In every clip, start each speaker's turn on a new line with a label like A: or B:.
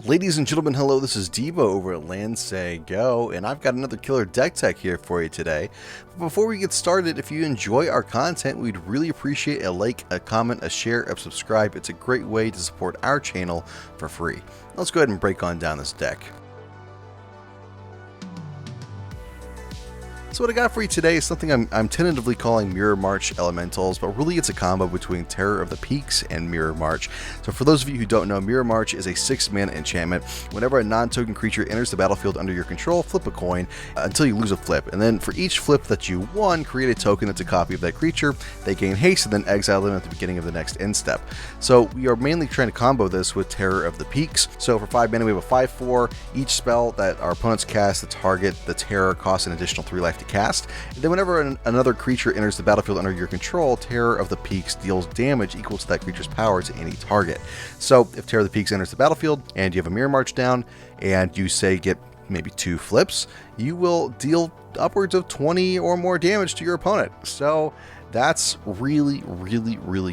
A: Ladies and gentlemen, hello, this is Devo over at Land Say Go, and I've got another killer deck tech here for you today. But before we get started, if you enjoy our content, we'd really appreciate a like, a comment, a share, a subscribe. It's a great way to support our channel for free. Let's go ahead and break on down this deck. So what I got for you today is something I'm tentatively calling Mirror March Elementals, but really it's a combo between Terror of the Peaks and Mirror March. So for those of you who don't know, Mirror March is a 6-mana enchantment. Whenever a non-token creature enters the battlefield under your control, flip a coin until you lose a flip. And then for each flip that you won, create a token that's a copy of that creature. They gain haste and then exile them at the beginning of the next end step. So we are mainly trying to combo this with Terror of the Peaks. So for 5 mana we have a 5/4. Each spell that our opponents cast to target the Terror costs an additional 3 life to cast. And then whenever another creature enters the battlefield under your control, Terror of the Peaks deals damage equal to that creature's power to any target. So if Terror of the Peaks enters the battlefield and you have a Mirror March down and you say get maybe 2 flips, you will deal upwards of 20 or more damage to your opponent. So that's really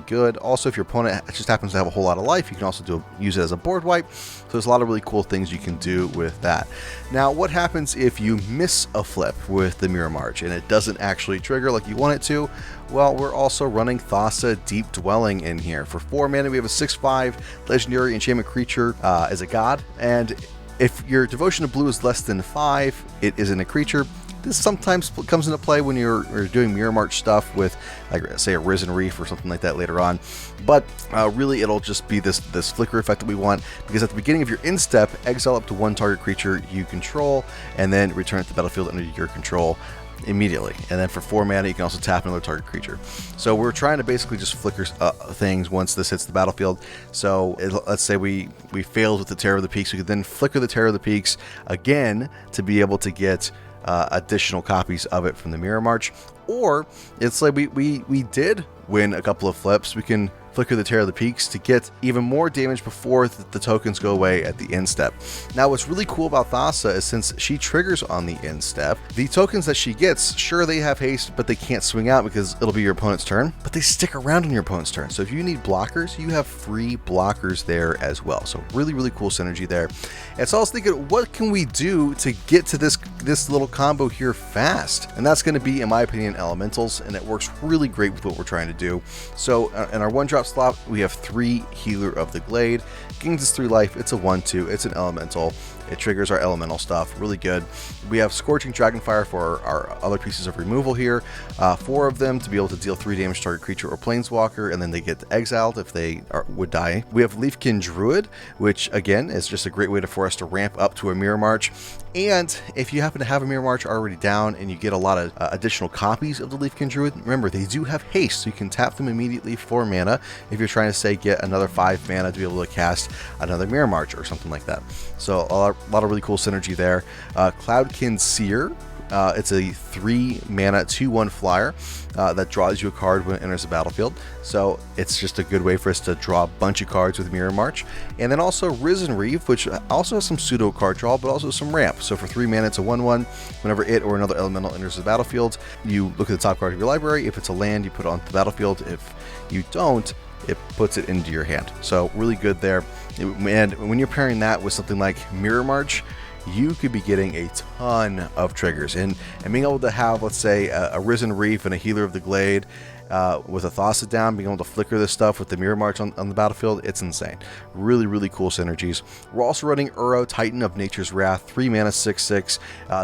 A: good. Also, if your opponent just happens to have a whole lot of life, you can also use it as a board wipe. So there's a lot of really cool things you can do with that. Now, what happens if you miss a flip with the Mirror March and it doesn't actually trigger like you want it to? Well, we're also running Thassa Deep Dwelling in here. For 4 mana, we have a 6/5 legendary enchantment creature as a god. And if your devotion to blue is less than 5, it isn't a creature. This sometimes comes into play when you're doing Mirror March stuff with, like, say, a Risen Reef or something like that later on. But really, it'll just be this flicker effect that we want, because at the beginning of your end step, exile up to 1 target creature you control, and then return it to the battlefield under your control immediately. And then for 4 mana, you can also tap another target creature. So we're trying to basically just flicker things once this hits the battlefield. So let's say we failed with the Terror of the Peaks, we could then flicker the Terror of the Peaks again to be able to get additional copies of it from the Mirror March. Or it's like we did win a couple of flips, we can flicker the Terror of the Peaks to get even more damage before the tokens go away at the end step. Now, what's really cool about Thassa is since she triggers on the end step, the tokens that she gets, sure, they have haste, but they can't swing out because it'll be your opponent's turn, but they stick around on your opponent's turn. So if you need blockers, you have free blockers there as well. So really cool synergy there. And so I was thinking, what can we do to get to this little combo here fast? And that's going to be, in my opinion, elementals, and it works really great with what we're trying to do. So in our 1-drop slot, we have 3 Healer of the Glade. Gains us 3 life. It's a 1/2. It's an elemental. It triggers our elemental stuff. Really good. We have Scorching Dragonfire for our other pieces of removal here. 4 of them to be able to deal 3 damage to target creature or planeswalker, and then they get exiled if they would die. We have Leafkin Druid, which again is just a great way for us to ramp up to a Mirror March. And if you happen to have a Mirror March already down and you get a lot of additional copies of the Leafkin Druid, remember they do have haste, so you can tap them immediately for mana if you're trying to, say, get another 5 mana to be able to cast another Mirror March or something like that. So a lot of really cool synergy there. Cloudkin Seer. It's a 3 mana 2/1 flyer that draws you a card when it enters the battlefield. So it's just a good way for us to draw a bunch of cards with Mirror March. And then also Risen Reef, which also has some pseudo card draw, but also some ramp. So for 3 mana, it's a 1/1. Whenever it or another elemental enters the battlefield, you look at the top card of your library. If it's a land, you put it onto the battlefield. If you don't, it puts it into your hand. So really good there. And when you're pairing that with something like Mirror March, you could be getting a ton of triggers, and being able to have, let's say, a Risen Reef and a Healer of the Glade with a Thassa down, being able to flicker this stuff with the Mirror March on the battlefield, it's insane. Really cool synergies. We're also running Uro, Titan of Nature's Wrath, 3 mana 6/6.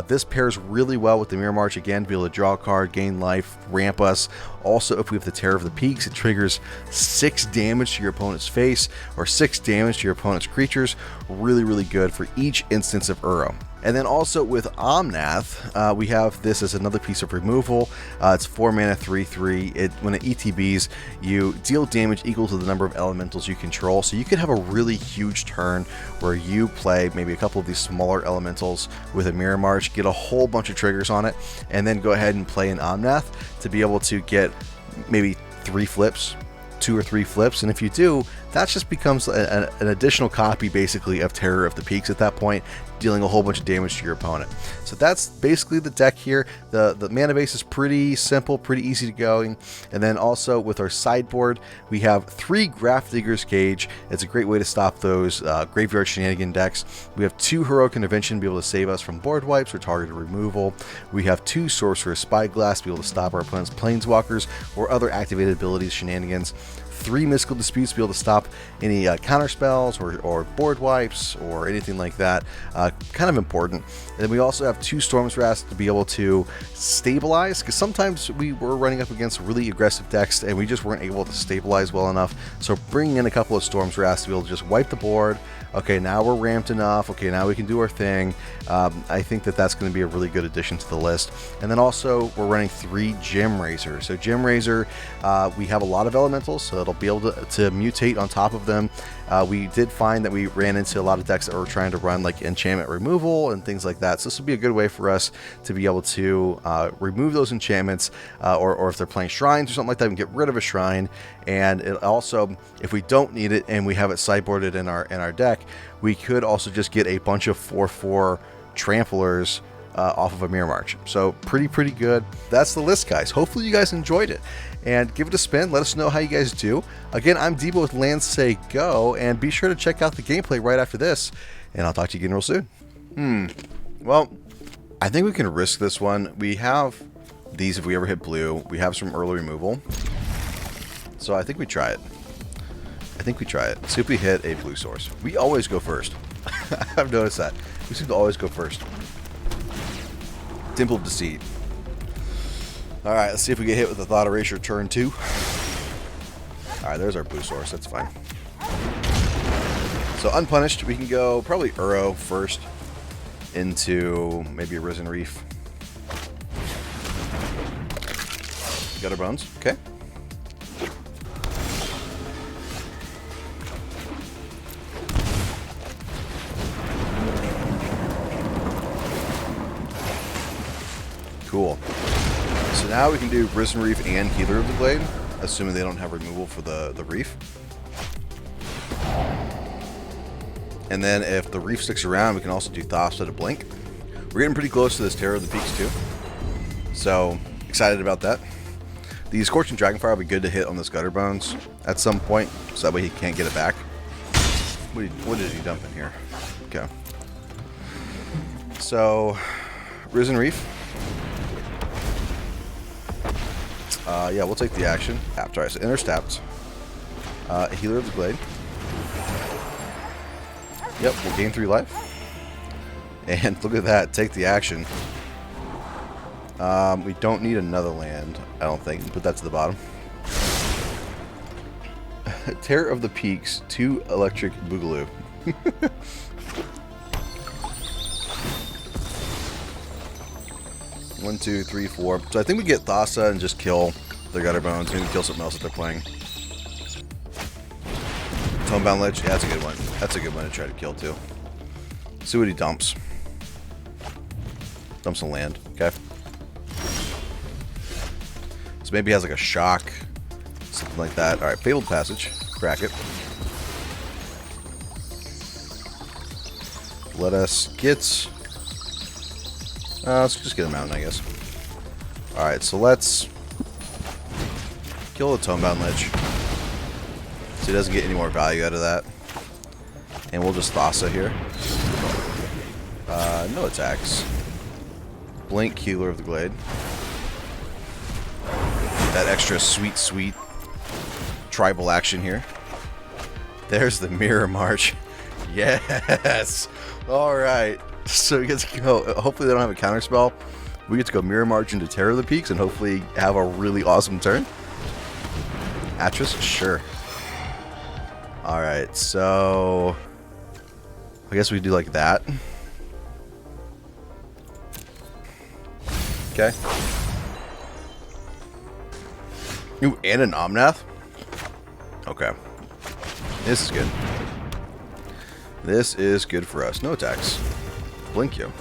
A: This pairs really well with the Mirror March, again, to be able to draw a card, gain life, ramp us. Also, if we have the Terror of the Peaks, it triggers 6 damage to your opponent's face or 6 damage to your opponent's creatures. Really good for each instance of Uro. And then also with Omnath, we have this as another piece of removal. It's 4 mana 3/3. When it ETBs, you deal damage equal to the number of elementals you control. So you could have a really huge turn where you play maybe a couple of these smaller elementals with a Mirror March, get a whole bunch of triggers on it, and then go ahead and play an Omnath to be able to get maybe 3 flips, 2 or 3 flips. And if you do, that just becomes an additional copy basically of Terror of the Peaks at that point. dealing a whole bunch of damage to your opponent. So that's basically the deck here. The mana base is pretty simple, pretty easy to go. And then also with our sideboard, we have 3 Grafdigger's Cage. It's a great way to stop those graveyard shenanigan decks. We have 2 Heroic Intervention to be able to save us from board wipes or targeted removal. We have 2 Sorcerous Spyglass to be able to stop our opponent's planeswalkers or other activated abilities shenanigans. 3 Mystical Disputes to be able to stop any counter spells or board wipes or anything like that. Kind of important. And then we also have 2 Storm's Wrath to be able to stabilize, because sometimes we were running up against really aggressive decks and we just weren't able to stabilize well enough. So bringing in a couple of Storm's Wrath to be able to just wipe the board. Okay, now we're ramped enough. Okay, now we can do our thing. I think that that's going to be a really good addition to the list. And then also we're running 3 Gemrazer. So Gemrazer, we have a lot of elementals, so it'll be able to mutate on top of them. We did find that we ran into a lot of decks that were trying to run like enchantment removal and things like that. So this would be a good way for us to be able to remove those enchantments, or if they're playing shrines or something like that, we can get rid of a shrine. And it also, if we don't need it and we have it sideboarded in our deck, we could also just get a bunch of 4/4 tramplers off of a Mirror March. So pretty good. That's the list, guys. Hopefully you guys enjoyed it, and give it a spin. Let us know how you guys do. Again, I'm Debo with Land Say Go, and be sure to check out the gameplay right after this, and I'll talk to you again real soon. Well, I think we can risk this one. We have these if we ever hit blue. We have some early removal, so I think we try it. See if we hit a blue source. We always go first. I've noticed that. We seem to always go first. Temple of Deceit. Alright, let's see if we get hit with the Thought Erasure turn 2. Alright, there's our blue source. That's fine. So unpunished, we can go probably Uro first into maybe a Risen Reef. Gutter Bones. Okay. Cool. So now we can do Risen Reef and Healer of the Glade, assuming they don't have removal for the Reef. And then if the Reef sticks around, we can also do Thassa to blink. We're getting pretty close to this Terror of the Peaks too. So, excited about that. The Scorching Dragonfire will be good to hit on this Gutter Bones at some point, so that way he can't get it back. What did he dump in here? Okay. So, Risen Reef. Yeah, we'll take the action. Alright, so Interstapt. Healer of the Glade. Yep, we'll gain 3 life. And look at that, take the action. We don't need another land, I don't think. Put that to the bottom. Terror of the Peaks, 2 Electric Boogaloo. 1, 2, 3, 4. So I think we get Thassa and just kill their Gutter Bones. Maybe kill something else that they're playing. Tomebound Lich. Yeah, that's a good one. That's a good one to try to kill too. See what he dumps. Dumps some land. Okay. So maybe he has like a shock. Something like that. Alright, Fabled Passage. Crack it. Let us get... let's just get a mountain, I guess. Alright, so let's kill the Tomebound Lich, so he doesn't get any more value out of that. And we'll just Thassa here. No attacks. Blink, Healer of the Glade. That extra sweet tribal action here. There's the Mirror March. Yes! Alright. So we get to go, hopefully they don't have a counter spell. We get to go Mirror March into Terror of the Peaks and hopefully have a really awesome turn. Atris? Sure. Alright, so I guess we do like that. Okay. Ooh, and an Omnath? Okay. This is good. This is good for us. No attacks. Blink you.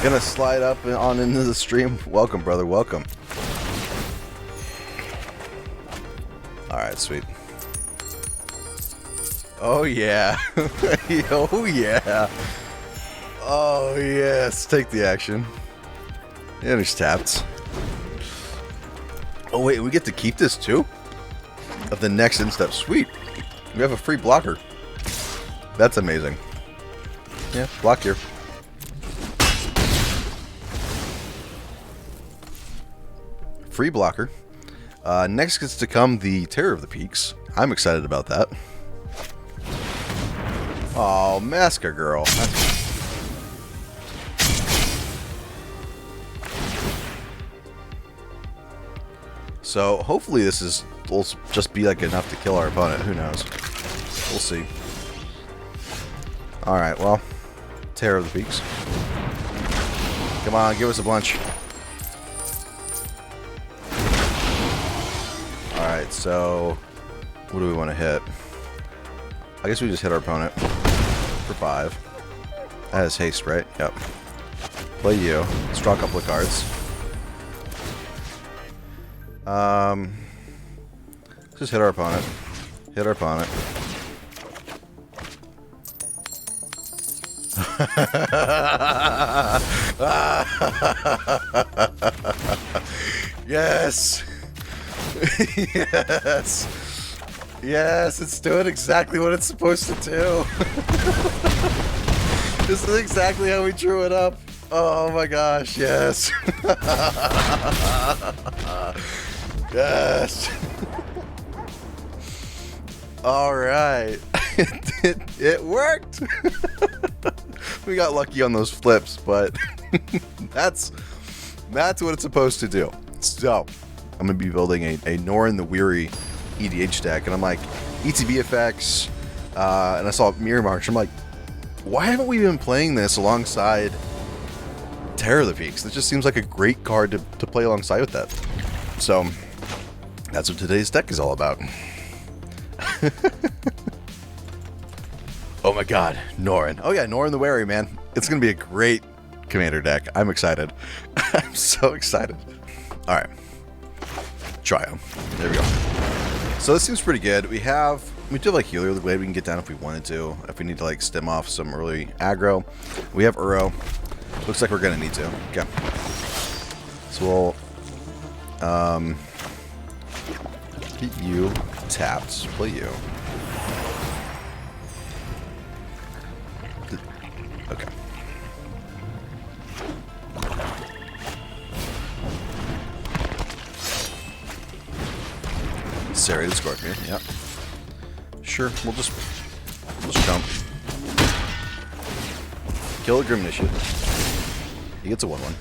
A: Gonna slide up and on into the stream. Welcome, brother. Welcome. Alright, sweet. Oh yeah. Oh yeah. Oh yes. Take the action. And he's tapped. Oh wait, we get to keep this too? Of the next in-step. Sweet. We have a free blocker. That's amazing. Yeah, block here. Free blocker. Next gets to come the Terror of the Peaks. I'm excited about that. Oh, Masker Girl. So hopefully this will just be like enough to kill our opponent. Who knows? We'll see. All right. Well, Terror of the Peaks. Come on, give us a bunch. All right. So what do we want to hit? I guess we just hit our opponent for 5. That has haste, right? Yep. Play you. Let's draw a couple of cards. Just hit our opponent. Hit our opponent. Yes. Yes. Yes, it's doing exactly what it's supposed to do. This is exactly how we drew it up. Oh my gosh, yes. Yes. All right. It worked. We got lucky on those flips, but that's what it's supposed to do. So, I'm going to be building a Norin the Weary EDH deck, and I'm like, ETB effects, and I saw Mirror March. I'm like, why haven't we been playing this alongside Terror of the Peaks? It just seems like a great card to play alongside with that. So, that's what today's deck is all about. Oh my god, Norin. Oh yeah, Norin the Wary, man. It's going to be a great commander deck. I'm excited. I'm so excited. Alright. Triome. There we go. So this seems pretty good. We do have like Healer of the Glade we can get down if we wanted to. If we need to like stem off some early aggro. We have Uro. Looks like we're going to need to. Okay. So we'll get you tapped. Play you. Okay. Serrated Scorpion, yep. Sure, we'll just jump. Kill a Grim Initiate. He gets a 1/1.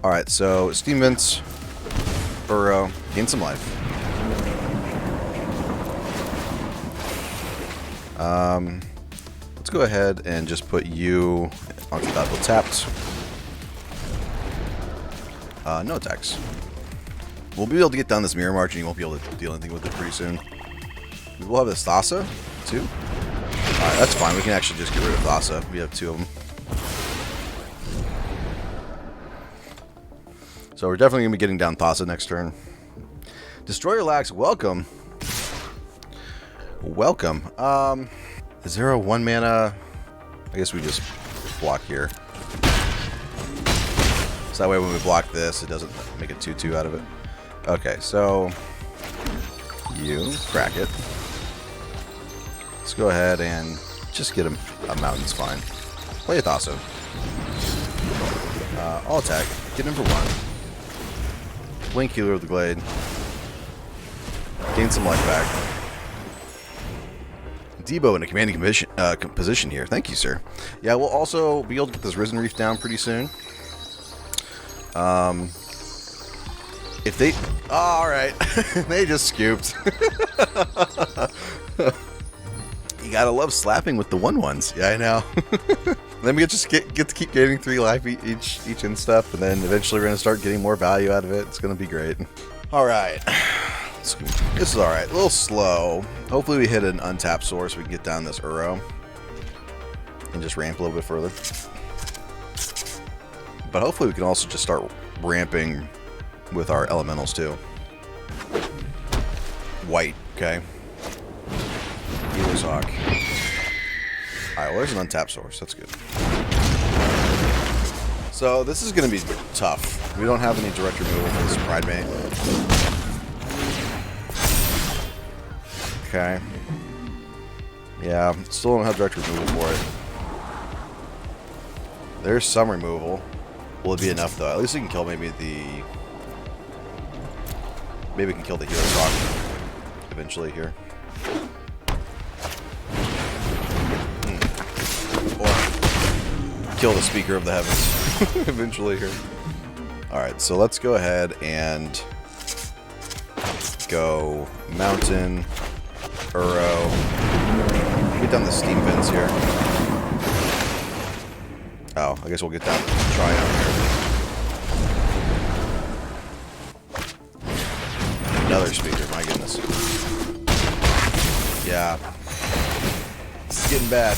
A: Alright, so Steam Vents, Uro, gain some life. Let's go ahead and just put you onto the battlefield tapped. No attacks. We'll be able to get down this Mirror March and you won't be able to deal anything with it pretty soon. We will have this Thassa, too. Alright, that's fine. We can actually just get rid of Thassa. We have 2 of them. So we're definitely going to be getting down Thassa next turn. Destroyer Lax, welcome. Welcome. Is there a 1 mana? I guess we just block here. So that way when we block this, it doesn't make a 2/2 out of it. Okay, so you crack it. Let's go ahead and just get a Mountain's fine. Play a Thassa. I'll attack. Get him for 1. Blink Healer of the Glade. Gain some life back. Debo in a commanding position here. Thank you, sir. Yeah, we'll also be able to get this Risen Reef down pretty soon. If they... Oh, alright. They just scooped. You gotta love slapping with the 1/1s. Yeah, I know. Then we just get to keep getting 3 life each and stuff, and then eventually we're gonna start getting more value out of it. It's gonna be great. Alright. This is alright. A little slow. Hopefully we hit an untapped source so we can get down this Uro. And just ramp a little bit further. But hopefully we can also just start ramping with our elementals too. White, okay. Healer's Hawk. Alright, well, there's an untapped source. That's good. So, this is going to be tough. We don't have any direct removal for this Pride Mate. Okay. Yeah, still don't have direct removal for it. There's some removal. Will it be enough, though? At least we can kill maybe the... Maybe we can kill the Healer's Rock eventually here. Or kill the Speaker of the Heavens eventually here. Alright, so let's go ahead and go Mountain, Uro. Get down the steam vents here. Oh, I guess we'll get down Triome here. Another Speaker, my goodness. Yeah. This is getting bad.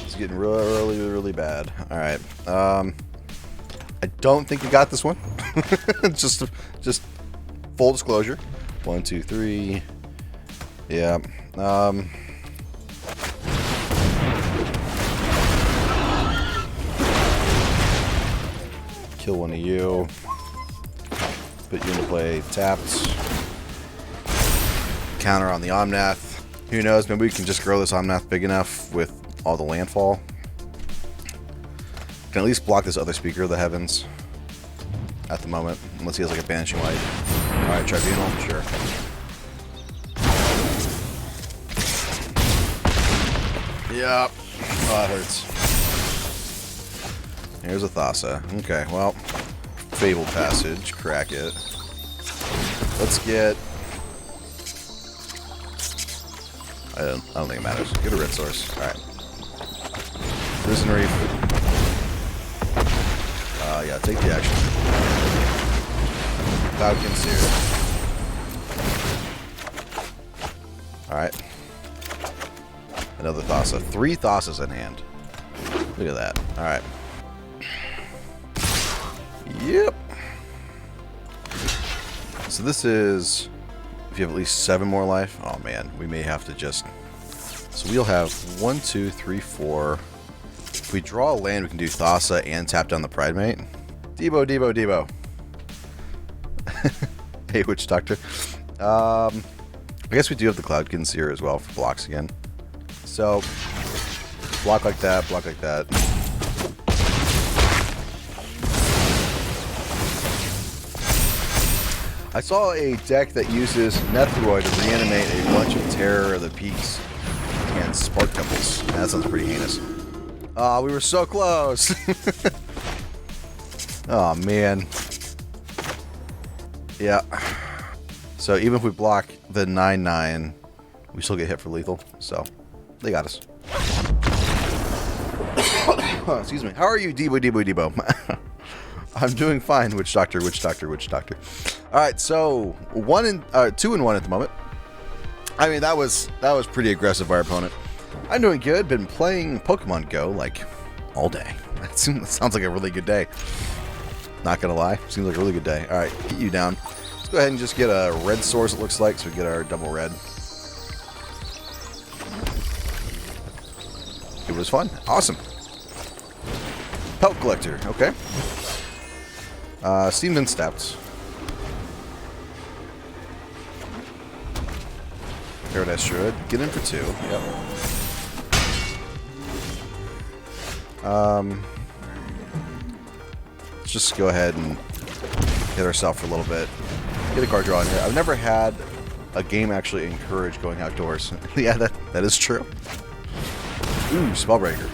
A: It's getting really, really bad. Alright. I don't think we got this one. just full disclosure. 1, 2, 3. Yeah. Kill one of you. Put you into play tapped. Counter on the Omnath. Who knows? Maybe we can just grow this Omnath big enough with all the landfall. Can at least block this other Speaker of the Heavens at the moment. Unless he has like a Banishing Light. Alright, Tribunal, sure. Yep. Oh, that hurts. Here's a Thassa. Okay, well. Fabled Passage. Crack it. Let's get... I don't think it matters. Get a red source. Alright. Risen Reef. Yeah, take the action. Cloudkin Seer. Alright. Another Thassa. 3 Thassas in hand. Look at that. Alright. Yep. So this is... If you have at least 7 more life. Oh man, we may have to just... So we'll have 1, 2, 3, 4... If we draw a land, we can do Thassa and tap down the Pride Mate. Debo, Debo, Debo. Hey, Witch Doctor. I guess we do have the Cloudkin Seer as well for blocks again. So, block like that, block like that. I saw a deck that uses Netherroid to reanimate a bunch of Terror of the Peaks and Spark Temples. That sounds pretty heinous. Oh, we were so close. Oh, man. Yeah. So even if we block the 9/9, we still get hit for lethal. So they got us. Oh, excuse me. How are you, Debo, Debo, Debo? I'm doing fine, Witch Doctor, Witch Doctor, Witch Doctor. All right, so 2 and 1 at the moment. I mean, that was pretty aggressive by our opponent. I'm doing good. Been playing Pokemon Go like all day. That sounds like a really good day. Not gonna lie, seems like a really good day. All right, get you down. Let's go ahead and just get a red source. It looks like so we get our double red. It was fun. Awesome. Pelt Collector. Okay. Steamed and Stepped. Paradise Druid. Get in for 2. Yep. Let's just go ahead and hit ourselves for a little bit. Get a card draw in here. I've never had a game actually encourage going outdoors. Yeah, that is true. Ooh, Spellbreaker.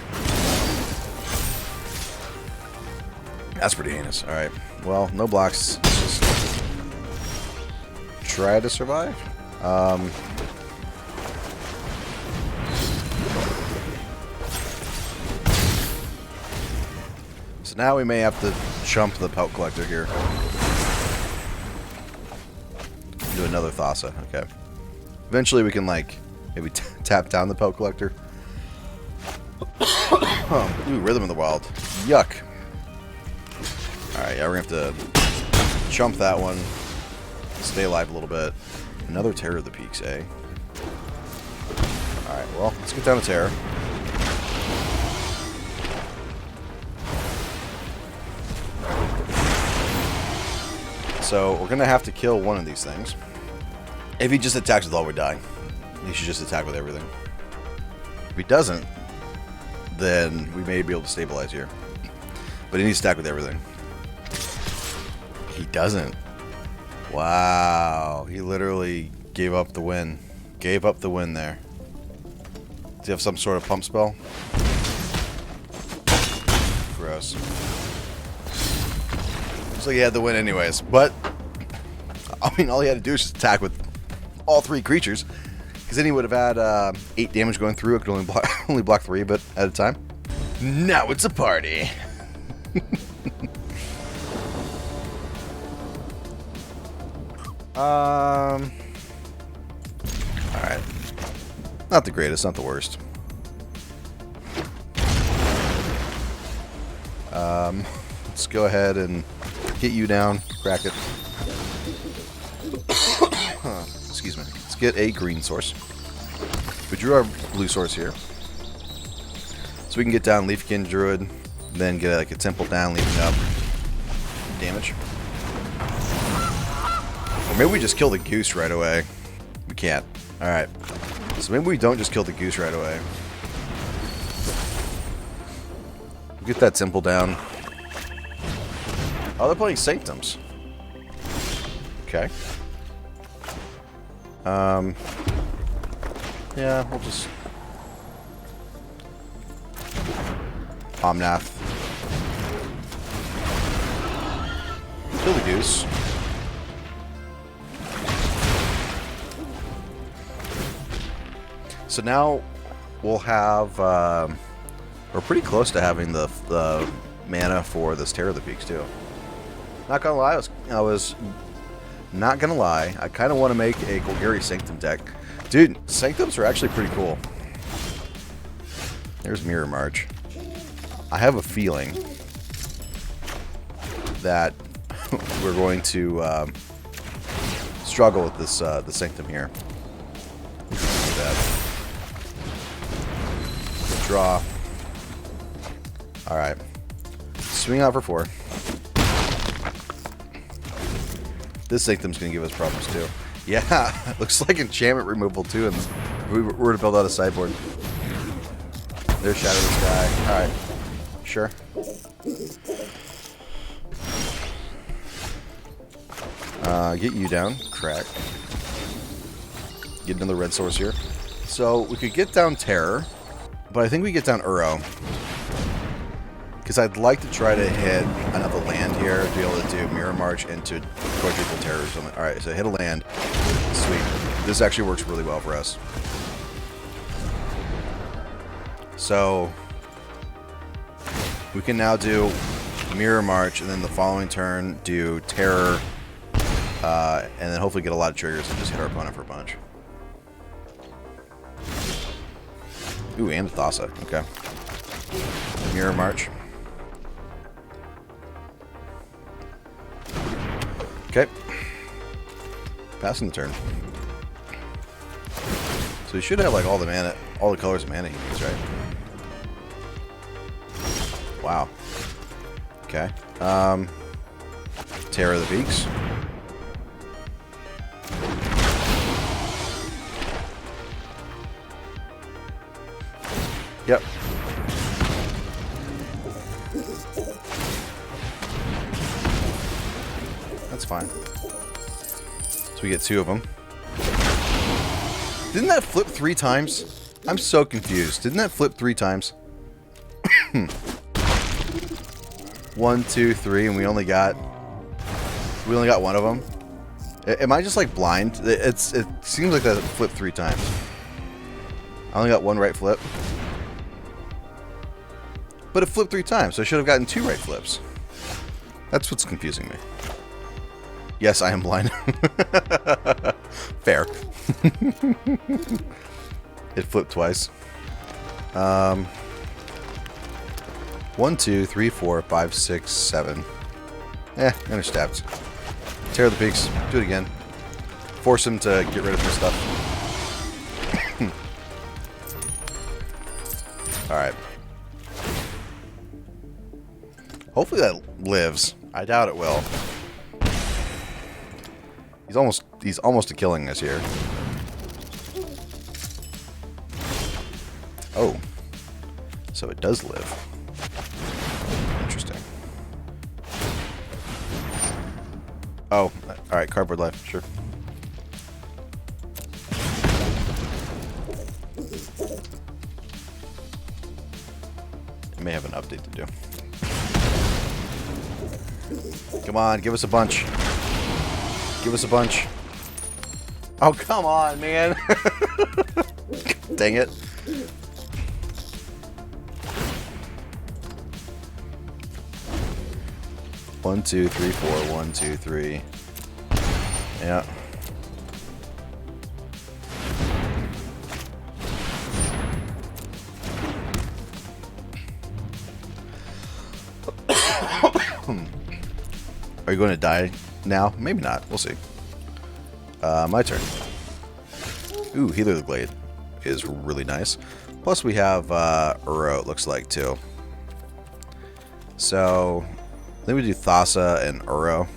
A: That's pretty heinous. Alright. Well, no blocks. Let's just try to survive. So now we may have to chump the Pelt Collector here. Do another Thassa. Okay. Eventually we can, like, maybe tap down the Pelt Collector. Ooh, Rhythm of the Wild. Yuck. Alright, yeah, we're going to have to chump that one. Stay alive a little bit. Another Terror of the Peaks, eh? Alright, well, let's get down to Terror. So we're going to have to kill one of these things. If he just attacks with all, we die. He should just attack with everything. If he doesn't, then we may be able to stabilize here. But he needs to attack with everything. He doesn't. Wow. He literally gave up the win. Gave up the win there. Does he have some sort of pump spell? Gross. Looks like he had the win anyways. But, I mean, all he had to do is just attack with all 3 creatures. Because then he would have had 8 damage going through. It could only block 3 but at a time. Now it's a party. Alright. Not the greatest, not the worst. Let's go ahead and get you down. Crack it. Excuse me. Let's get a green source. We drew our blue source here. So we can get down Leafkin Druid, then get like a temple down, leaving up damage. Or maybe we just kill the goose right away. We can't. Alright. So maybe we don't just kill the goose right away. We'll get that temple down. Oh, they're playing Sanctums. Okay. Yeah, we'll just... Omnath. Kill the goose. So now we'll have... we're pretty close to having the mana for this Terror of the Peaks too. Not gonna lie, I was not gonna lie. I kind of want to make a Golgari Sanctum deck. Dude, Sanctums are actually pretty cool. There's Mirror March. I have a feeling that we're going to struggle with this the Sanctum here. Draw. Alright. Swing out for 4. This Sanctum's going to give us problems too. Yeah, looks like enchantment removal too, and we were to build out a sideboard. There's Shadow of the Sky. Alright. Sure. Get you down. Crack. Get another red source here. So we could get down Terror, but I think we get down Uro. Because I'd like to try to hit another land here to be able to do Mirror March into Quadruple Terror or something. Alright, so hit a land. Sweet. This actually works really well for us. So we can now do Mirror March, and then the following turn do Terror, and then hopefully get a lot of triggers and just hit our opponent for a bunch. Ooh, and Thassa. Okay. Mirror March. Okay. Passing the turn. So he should have like all the mana, all the colors of mana he needs, right? Wow. Okay. Terror of the Peaks. Yep. That's fine. So we get 2 of them. Didn't that flip 3 times? I'm so confused. Didn't that flip 3 times? 1, 2, 3, and we only got one of them. Am I just like blind? It seems like that flipped 3 times. I only got 1 right flip. But it flipped 3 times, so I should have gotten 2 right flips. That's what's confusing me. Yes, I am blind. Fair. It flipped twice. 1, 2, 3, 4, 5, 6, 7. Interstabbed. Terror of the Peaks. Do it again. Force him to get rid of his stuff. Alright. Hopefully that lives. I doubt it will. He's almost killing us here. Oh. So it does live. Interesting. Oh, alright, cardboard life, sure. It may have an update to do. Come on, give us a bunch. Give us a bunch. Oh, come on, man. Dang it. One, two, three, four. 1, 2, 3. Yeah. Are you going to die now? Maybe not. We'll see. My turn. Ooh, Healer of the Glade is really nice. Plus we have Uro, it looks like, too. So, I think we do Thassa and Uro.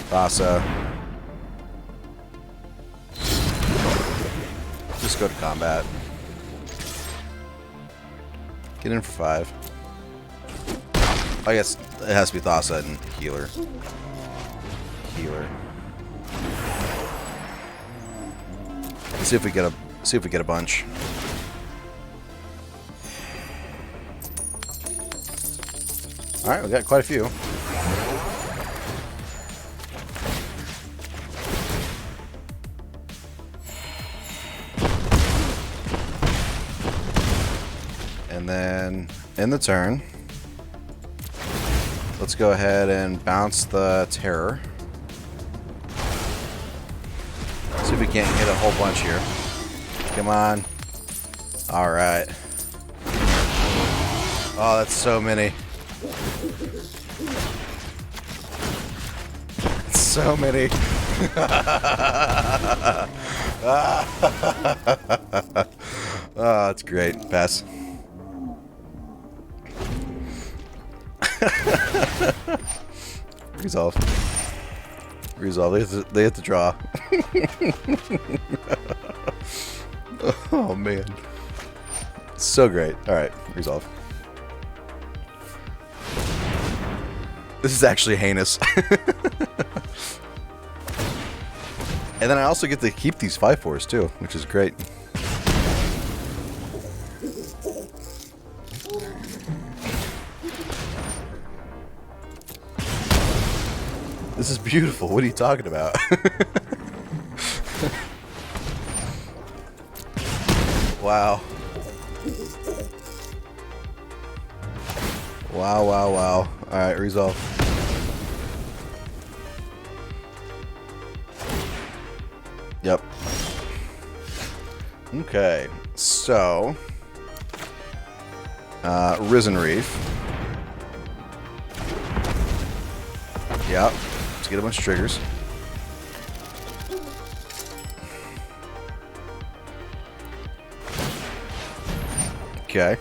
A: Thassa. Just go to combat. Get in for 5. I guess it has to be Thassa and Healer. Healer. Let's see if we get a bunch. All right, we got quite a few. And then in the turn, let's go ahead and bounce the Terror. See if we can't hit a whole bunch here. Come on. All right. Oh, that's so many. So many. Oh, that's great. Pass. Resolve. Resolve. They have to draw. Oh, man. So great. Alright, resolve. This is actually heinous. And then I also get to keep these 5/4s too, which is great. This is beautiful. What are you talking about? Wow. Wow, wow, wow. Alright, resolve. Yep. Okay, so Risen Reef. Yep. Let's get a bunch of triggers. Okay.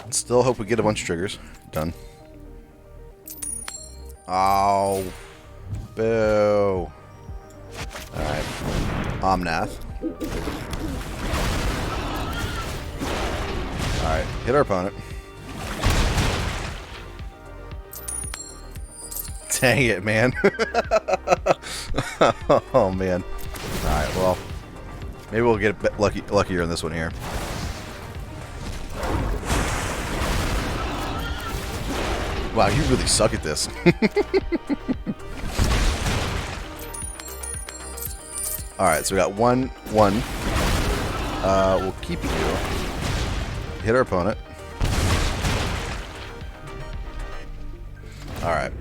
A: Still hope we get a bunch of triggers. Done. Oh. Boo. Alright. Omnath. Alright. Hit our opponent. Dang it, man. Oh, man. Alright, well. Maybe we'll get a bit luckier in this one here. Wow, you really suck at this. Alright, so we got 1/1. We'll keep you. Hit our opponent. Alright.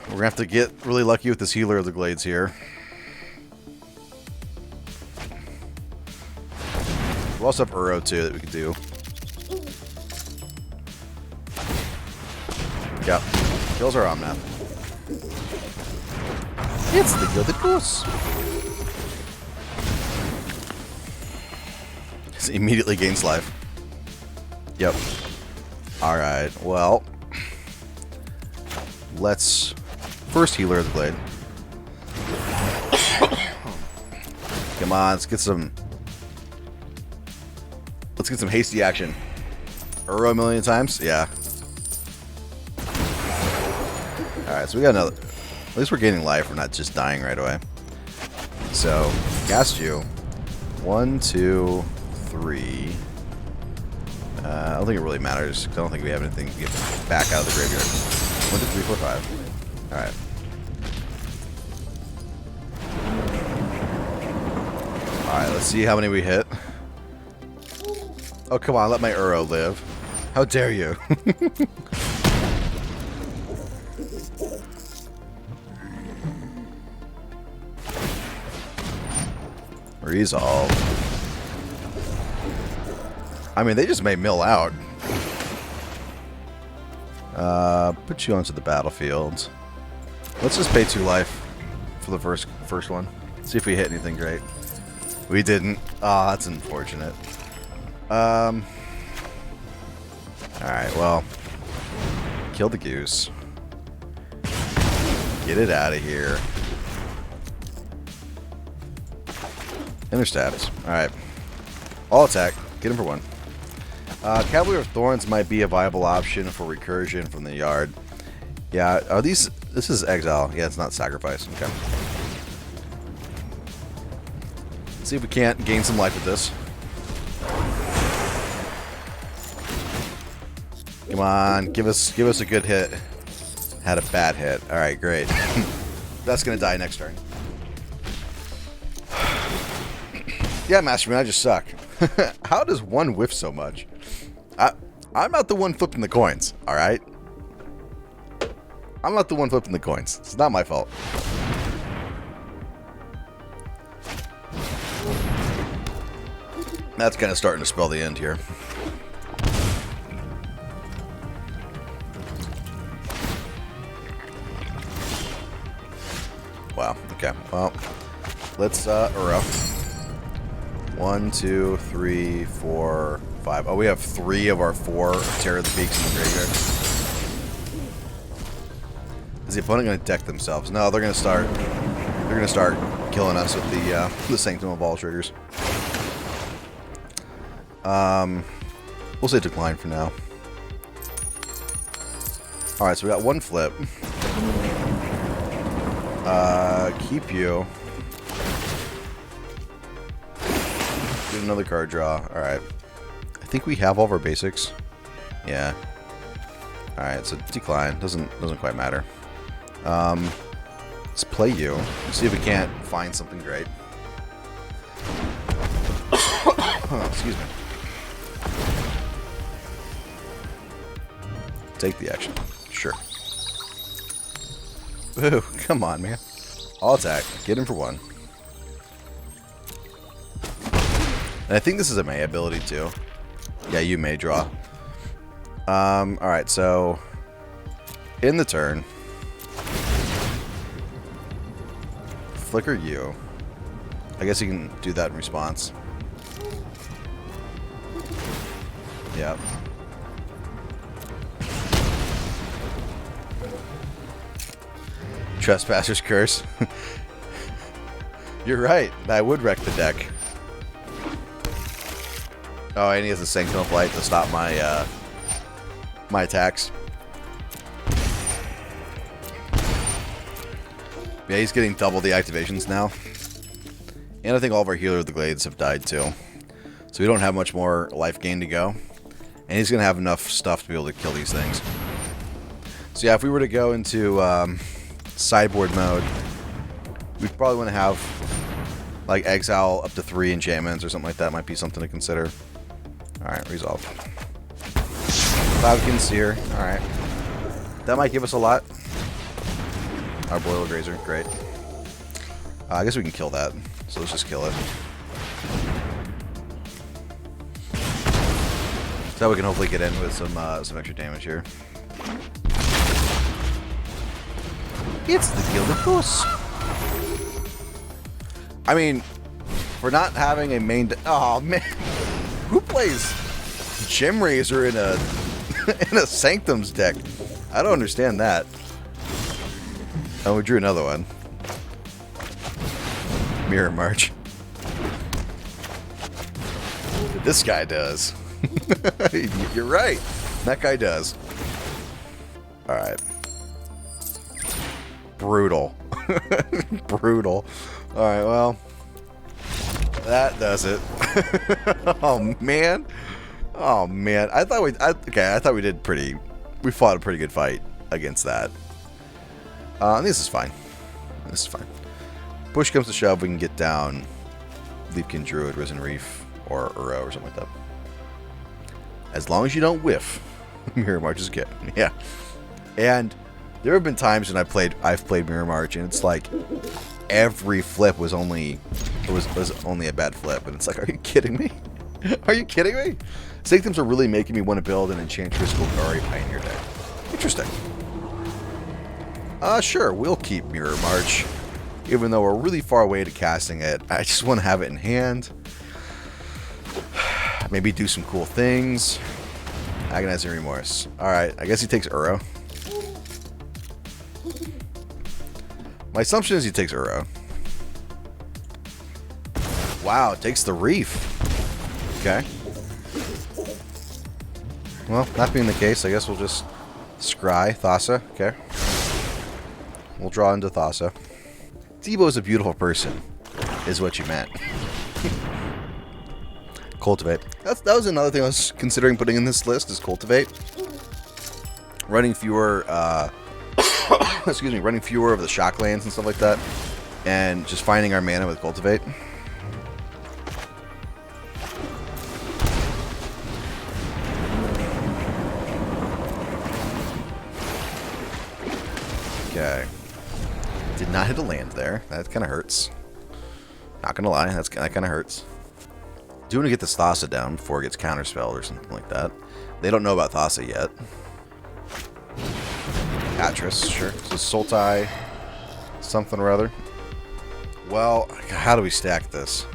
A: We're gonna have to get really lucky with this Healer of the Glades here. We also have Uro too that we can do. Yep. Kills our Omnath. It's the Gilded Goose. It immediately gains life. Yep. Alright, well. Let's first healer the Glade. Come on, let's get some hasty action. Uro a million times? Yeah. Alright, so we got another. At least we're gaining life, we're not just dying right away. So, cast you. 1, 2, 3. I don't think it really matters, because I don't think we have anything to get back out of the graveyard. 1, 2, 3, 4, 5. Alright. Alright, let's see how many we hit. Oh, come on, let my Uro live. How dare you? Resolve. I mean, they just may mill out. Put you onto the battlefield. Let's just pay 2 life for the first one. See if we hit anything great. We didn't. Ah, that's unfortunate. Alright, well. Kill the goose. Get it out of here. Enter status. Alright. All attack. Get him for 1. Cavalier of Thorns might be a viable option for recursion from the yard. Yeah, are these... This is exile. Yeah, it's not sacrifice. Okay. Let's see if we can't gain some life with this. Come on, give us a good hit. Had a bad hit. Alright, great. That's gonna die next turn. Yeah, Masterman, I just suck. How does one whiff so much? I'm not the one flipping the coins, alright? I'm not the one flipping the coins. It's not my fault. That's kind of starting to spell the end here. Wow, okay. Well, let's Uro. 1, 2, 3, 4, 5. Oh, we have 3 of our 4 Terror of the Peaks in the graveyard. Is the opponent going to deck themselves? No, they're going to start. They're going to start killing us with the Sanctum of All Triggers. We'll say decline for now. All right, so we got 1 flip. Keep you. Get another card draw. Alright. I think we have all of our basics. Yeah. Alright, so decline. Doesn't quite matter. Let's play you. See if we can't find something great. Excuse me. Take the action. Sure. Ooh, come on, man. All attack. Get him for 1. And I think this is a May ability, too. Yeah, you may draw. Alright, so... In the turn... Flicker you. I guess you can do that in response. Yep. Trespasser's Curse. You're right. I would wreck the deck. Oh, and he has a Sanctum of Light to stop my my attacks. Yeah, he's getting double the activations now. And I think all of our Healer of the Glades have died too. So we don't have much more life gain to go. And he's going to have enough stuff to be able to kill these things. So yeah, if we were to go into sideboard mode, we'd probably want to have like exile up to 3 enchantments or something like that. Might be something to consider. Alright, resolve. Cloudkin Seer. Alright. That might give us a lot. Our Boil Grazer. Great. I guess we can kill that. So let's just kill it. So we can hopefully get in with some extra damage here. It's the Gilded Goose. I mean, for not having a main... Oh, man. Who plays Gemrazer in a in a Sanctums deck. I don't understand that. Oh, we drew another one. Mirror March. This guy does. You're right. That guy does. Alright. Brutal. Brutal. Alright, well. That does it. Oh, man. Oh, man. I thought we did pretty... We fought a pretty good fight against that. This is fine. This is fine. Push comes to shove, we can get down Leafkin Druid, Risen Reef, or Uro, or something like that. As long as you don't whiff, Mirror March is good. Yeah. And there have been times when I've played Mirror March, and it's like every flip was only a bad flip, and it's like, are you kidding me? Are you kidding me? Sanctums are really making me want to build an Enchantress Golgari Pioneer deck. Interesting. Sure, we'll keep Mirror March. Even though we're really far away to casting it, I just want to have it in hand. Maybe do some cool things. Agonizing Remorse. Alright, I guess he takes Uro. My assumption is he takes Uro. Wow, takes the Reef. Okay. Well, that being the case, I guess we'll just scry Thassa. Okay. We'll draw into Thassa. Debo is a beautiful person, is what you meant. Cultivate. That was another thing I was considering putting in this list, is Cultivate. Running fewer, excuse me, running fewer of the shock lands and stuff like that. And just finding our mana with Cultivate. Okay. Did not hit a land there. That kind of hurts. Not gonna lie, that kind of hurts. Do want to get this Thassa down before it gets counterspelled or something like that. They don't know about Thassa yet. Atris, sure. So Sultai, something or other. Well, how do we stack this?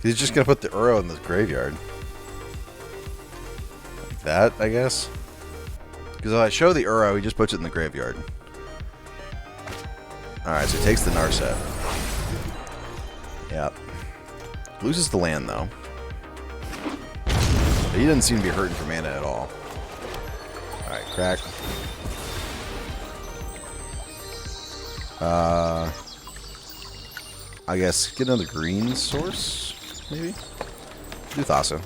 A: He's just gonna put the Uro in the graveyard. Like that, I guess. Because if I show the Uro, he just puts it in the graveyard. Alright, so he takes the Narset. Yep. Loses the land, though. But he doesn't seem to be hurting for mana at all. Alright, crack. I guess get another green source, maybe? Do Thassa.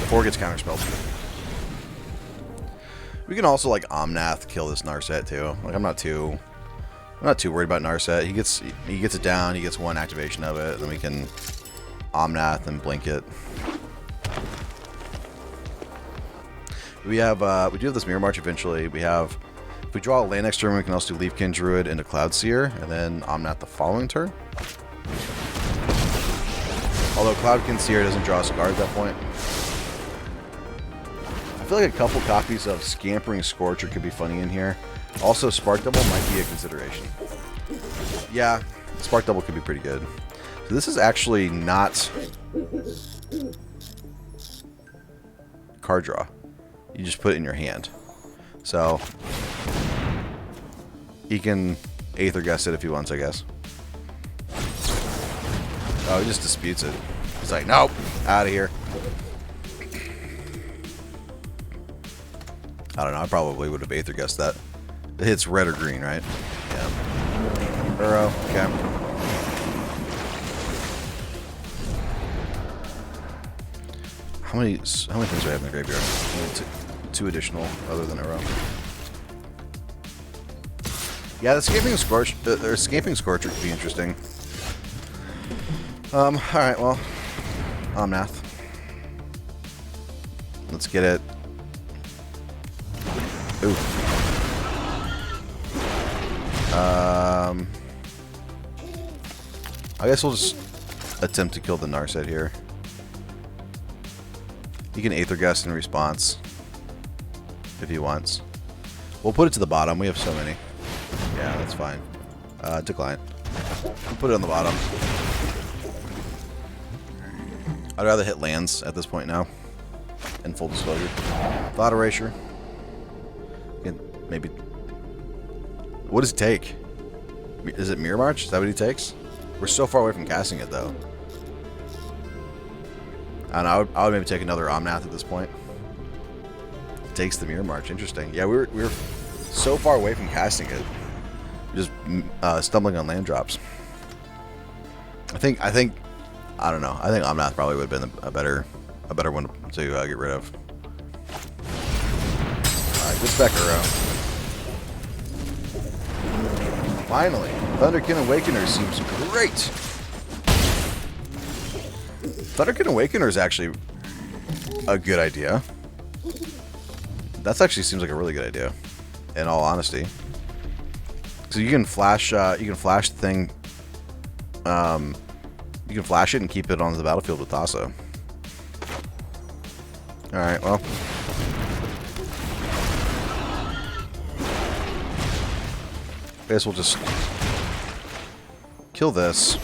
A: Before it gets counterspelled. We can also like Omnath kill this Narset too. Like I'm not too worried about Narset. He gets it down. He gets one activation of it. Then we can Omnath and blink it. We do have this Mirror March eventually. If we draw a land next turn, we can also do Leafkin Druid into Cloud Seer and then Omnath the following turn. Although Cloudkin Seer doesn't draw us a card at that point. I feel like a couple copies of Scampering Scorcher could be funny in here. Also, Spark Double might be a consideration. Yeah, Spark Double could be pretty good. So this is actually not card draw. You just put it in your hand. So he can Aether Guess it if he wants, I guess. Oh, he just disputes it. He's like, nope, out of here. I don't know, I probably would have Aether Guessed that. It hits red or green, right? Yeah. Uro, okay. How many things do I have in the graveyard? Only two additional, other than Uro. Yeah, the Scamping Scorcher could be interesting. Alright, well. Omnath. Let's get it. Ooh. I guess we'll just attempt to kill the Narset here. He can Aether Gust in response if he wants. We'll put it to the bottom. We have so many. Yeah, that's fine. Decline. We'll put it on the bottom. I'd rather hit lands at this point now. In full disclosure. Thought Erasure. Again, maybe. What does he take? Is it Mirror March? Is that what he takes? We're so far away from casting it, though. I don't know. I would maybe take another Omnath at this point. Takes the Mirror March. Interesting. Yeah, we were so far away from casting it. Just stumbling on land drops. I think I don't know. I think Omnath probably would have been a better one to get rid of. Alright, good spec Uro. Finally, Thunderkin Awakener seems great. Thunderkin Awakener is actually a good idea. That actually seems like a really good idea, in all honesty. So you can flash the thing. You can flash it and keep it on the battlefield with Thassa. All right, well. I guess we'll just kill this.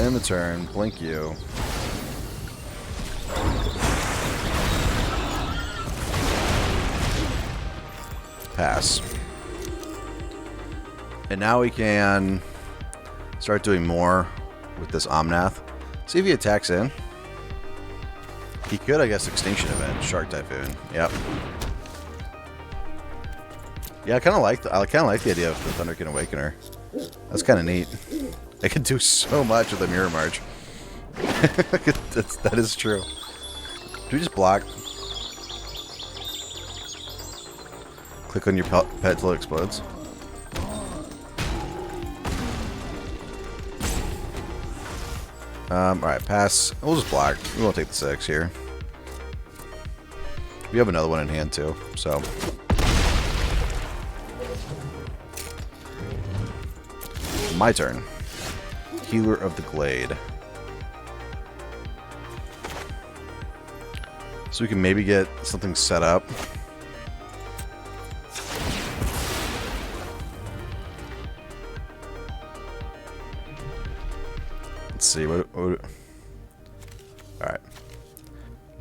A: End the turn. Blink you. Pass. And now we can start doing more with this Omnath. See if he attacks in. He could, I guess, Extinction Event, Shark Typhoon. Yep. Yeah, I kind of like the idea of the Thunderkin Awakener. That's kind of neat. It can do so much with a Mirror March. That is true. Do we just block? Click on your pet till it explodes. Alright, pass. We'll just block. We won't take the 6 here. We have another one in hand too, so. My turn. Healer of the Glade. So we can maybe get something set up. Let's see what all right.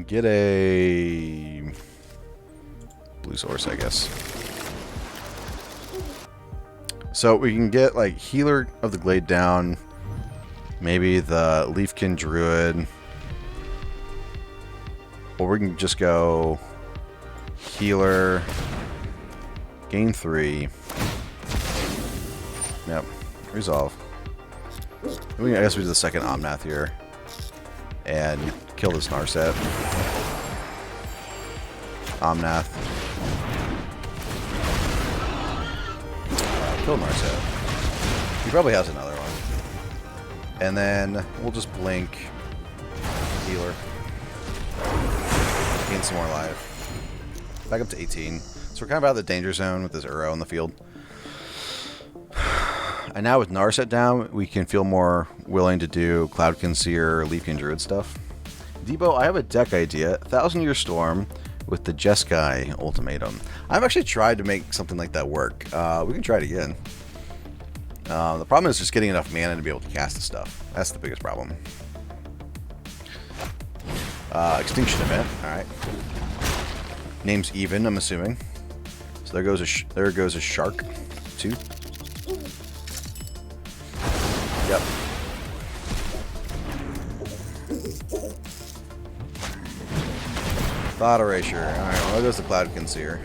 A: Get a blue source, I guess. So we can get like Healer of the Glade down, maybe the Leafkin Druid, or we can just go Healer, gain 3. Yep, resolve. I guess we do the second Omnath here. And kill this Narset. Omnath. Kill Narset. He probably has another one. And then we'll just blink. Healer. Gain some more life. Back up to 18. So we're kind of out of the danger zone with this Uro in the field. And now with Narset down, we can feel more willing to do Cloudkin Seer, Leafkin Druid stuff. Debo, I have a deck idea. 1,000 Year Storm with the Jeskai Ultimatum. I've actually tried to make something like that work. We can try it again. The problem is just getting enough mana to be able to cast the stuff. That's the biggest problem. Extinction Event. Alright. Name's even, I'm assuming. So there goes a Shark. 2. Yep. Thought Erasure. Alright, well, there goes the Cloudkin Seer.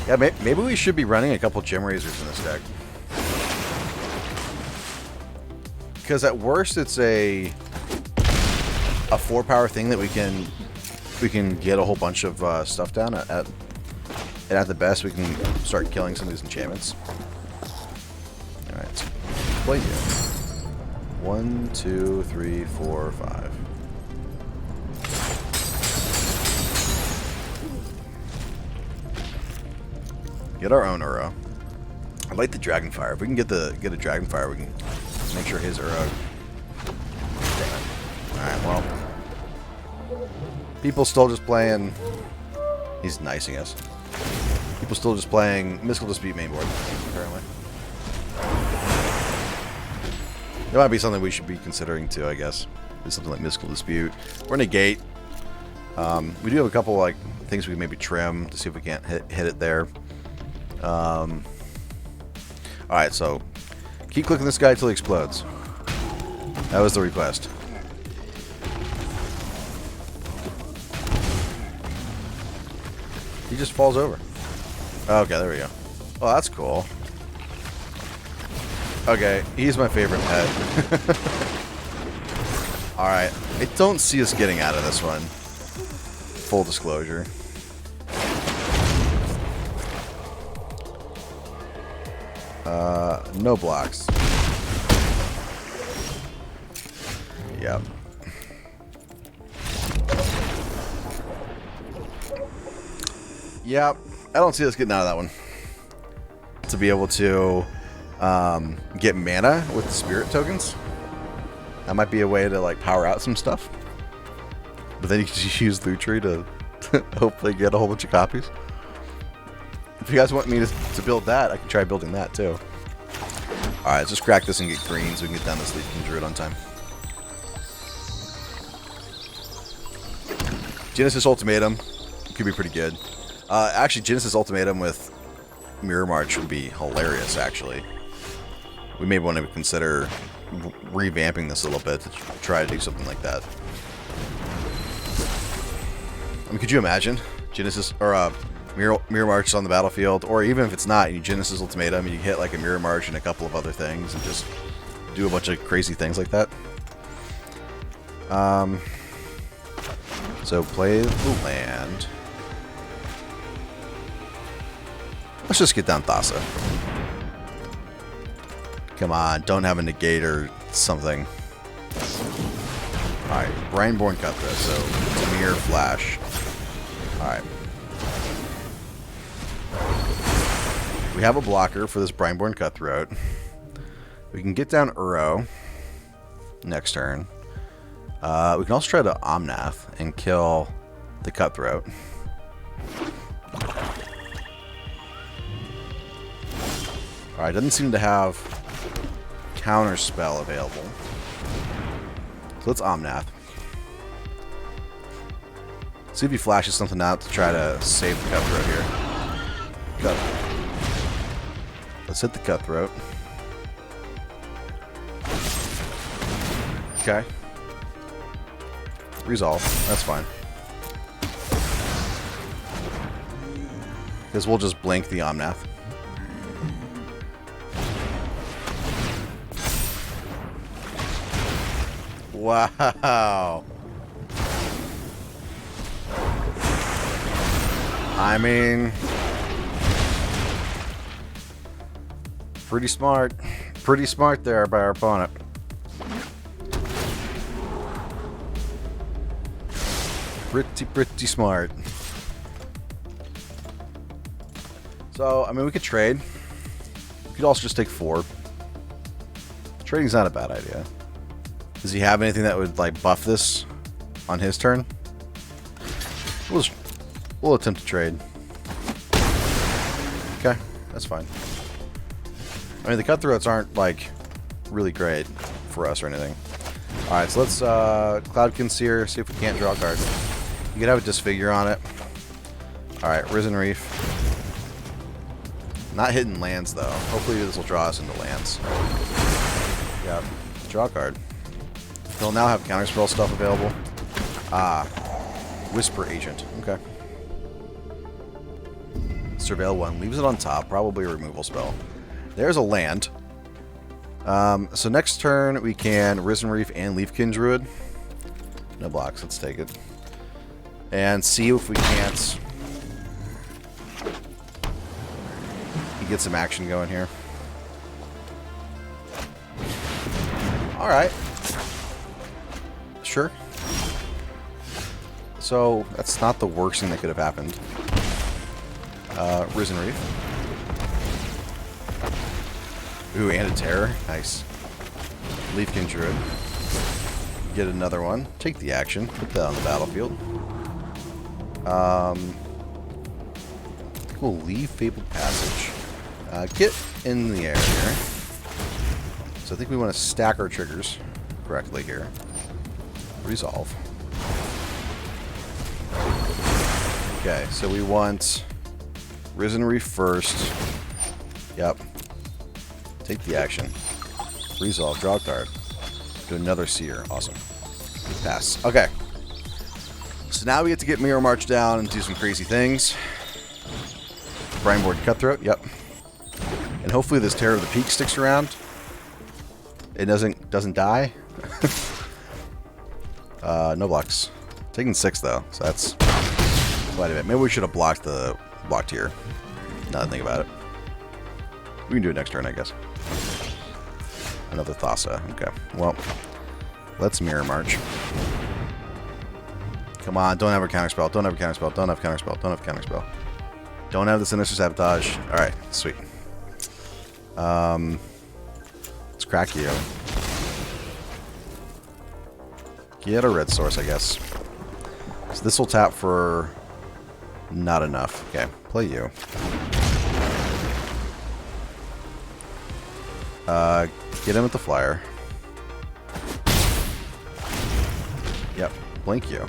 A: Yeah, maybe we should be running a couple Gemrazers in this deck. Because at worst, it's a 4-power thing that we can get a whole bunch of stuff down at, and at the best, we can start killing some of these enchantments. Alright, play you. 1, 2, 3, 4, 5. Get our own Uro. I like the Dragonfire. If we can get a Dragonfire, we can make sure his Uro. Damn it. Alright, well. People still just playing. He's nicing us. People still just playing Mystical Dispute mainboard, apparently. It might be something we should be considering too, I guess. It's something like Mystical Dispute. We're in a gate. We do have a couple like things we can maybe trim to see if we can't hit it there. Alright, so keep clicking this guy until he explodes. That was the request. He just falls over. Okay, there we go. Oh, that's cool. Okay, he's my favorite pet. Alright, I don't see us getting out of this one. Full disclosure. No blocks. Yep. Yep. I don't see us getting out of that one. To be able to get mana with the spirit tokens. That might be a way to like power out some stuff. But then you can just use Loot Tree to hopefully get a whole bunch of copies. If you guys want me to build that, I can try building that too. Alright, let's just crack this and get green so we can get down this Leafkin Druid on time. Genesis Ultimatum could be pretty good. Actually, Genesis Ultimatum with Mirror March would be hilarious, actually. We may want to consider revamping this a little bit to try to do something like that. I mean, could you imagine Genesis or Mirror March on the battlefield, or even if it's not, you Genesis Ultimatum and you hit like a Mirror March and a couple of other things and just do a bunch of crazy things like that. So play the land. Let's just get down Thassa. Come on, don't have a negate or something. Alright, Brineborn Cutthroat, so Demir Flash. Alright. We have a blocker for this Brineborn Cutthroat. We can get down Uro next turn. We can also try to Omnath and kill the Cutthroat. Alright, doesn't seem to have counter spell available. So let's Omnath. See if he flashes something out to try to save the Cutthroat here. Let's hit the Cutthroat. Okay. Resolve. That's fine. Because we'll just blink the Omnath. Wow. I mean, pretty smart. Pretty smart there by our opponent. Pretty smart. So, I mean, we could trade. We could also just take 4. Trading's not a bad idea. Does he have anything that would, like, buff this on his turn? We'll attempt to trade. Okay, that's fine. I mean, the Cutthroats aren't, like, really great for us or anything. Alright, so let's Cloudkin Seer, see if we can't draw a card. You could have a Disfigure on it. Alright, Risen Reef. Not hitting lands, though. Hopefully this will draw us into lands. Yep, draw a card. He'll now have counterspell stuff available. Ah, Whisper Agent. Okay. Surveil 1. Leaves it on top. Probably a removal spell. There's a land. So next turn we can Risen Reef and Leafkin Druid. No blocks. Let's take it. And see if we can't get some action going here. Alright. Sure. So, that's not the worst thing that could have happened. Risen Reef. Ooh, and a Terror. Nice. Leafkin Druid. Get another one. Take the action. Put that on the battlefield. I think we'll leave Fabled Passage. Get in the air here. So I think we want to stack our triggers correctly here. Resolve. Okay, so we want Risen Reef first. Yep. Take the action. Resolve, draw a card. Do another Seer. Awesome. Pass. Okay. So now we get to get Mirror March down and do some crazy things. Brainboard Cutthroat, yep. And hopefully this Terror of the Peak sticks around. It doesn't die. No blocks. Taking 6 though, so that's quite a bit. Maybe we should have blocked here. Now that I think about it. We can do it next turn, I guess. Another Thassa. Okay. Well, let's Mirror March. Come on, don't have a counterspell. Don't have a counterspell. Don't have counterspell. Don't have counterspell. Don't have the Sinister Sabotage. Alright, sweet. Let's crack you. Get a red source, I guess. So this will tap for not enough. Okay, play you. Get him with the flyer. Yep, blink you.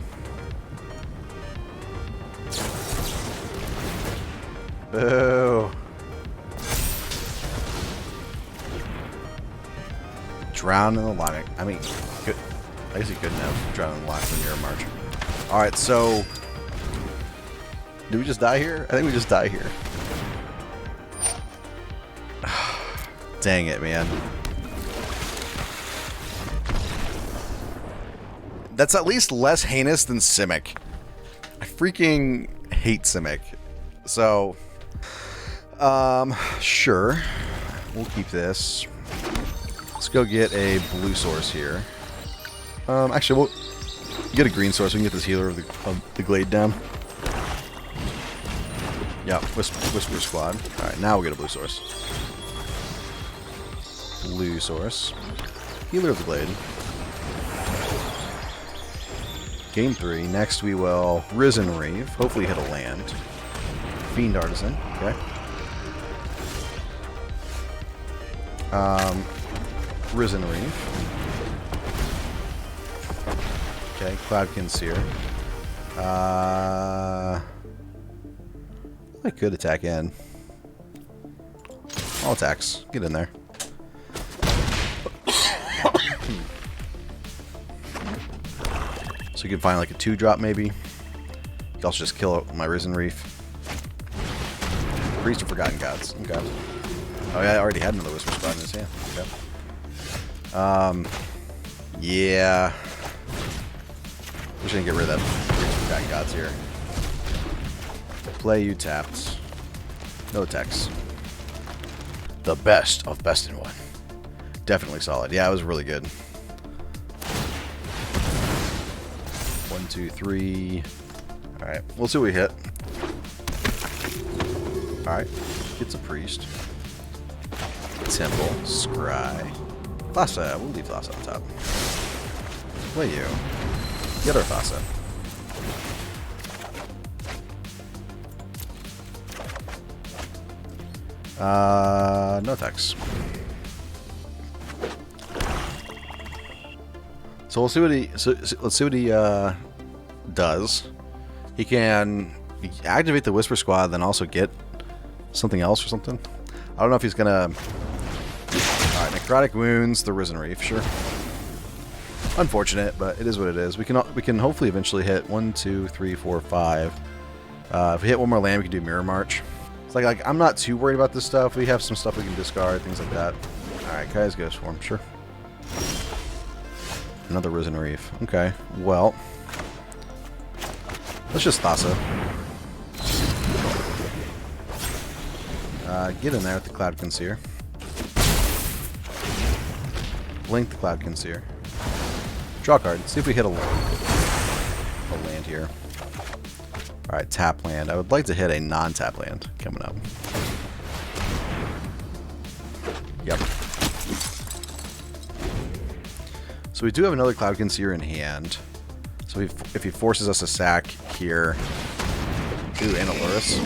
A: Boo. Drown in the line. I mean, good. I guess he couldn't have drowned in the line from Mirror March. Alright, so... Did we just die here? I think we just die here. Dang it, man. That's at least less heinous than Simic. I freaking hate Simic. So, sure. We'll keep this. Let's go get a blue source here. Actually, we'll get a green source. We can get this healer of the Glade down. Yeah, Whisper Squad. Alright, now we'll get a blue source. Blue source. Healer of the Glade. Game 3. Next we will Risen Reef. Hopefully hit a land. Fiend Artisan. Okay. Risen Reef. Okay, Cloudkin Seer. I could attack in. All attacks. Get in there. So you can find like a 2-drop maybe. You can also just kill my Risen Reef. Priest of Forgotten Gods. Okay. Oh yeah, I already had another Whisper Squad in his hand. Okay. Yeah. Wish I didn't get rid of that Priest of Forgotten Gods here. Play you tapped. No attacks. The best of best in one. Definitely solid. Yeah, it was really good. 1, 2, 3. Alright, we'll see what we hit. Alright, gets a priest. Temple, Scry. Thassa, we'll leave Thassa on top. Play you. Get our Thassa. No attacks. So we'll see what he. Let's see what he does. He can activate the Whisper Squad, then also get something else or something. I don't know if he's gonna. Alright, Necrotic Wounds, the Risen Reef, sure. Unfortunate, but it is what it is. We can hopefully eventually hit 1, 2, 3, 4, 5. If we hit one more land, we can do Mirror March. It's like I'm not too worried about this stuff. We have some stuff we can discard, things like that. Alright, Kai's Ghost Form, sure. Another Risen Reef. Okay, well. Let's just Thassa. Get in there with the Cloudkin Seer. Blink the Cloudkin Seer. Draw a card. See if we hit a land here. Alright, tap land. I would like to hit a non-tap land coming up. Yep. So we do have another Cloudkin Seer in hand. So if he forces us to sack here... Ooh, and a Lurrus.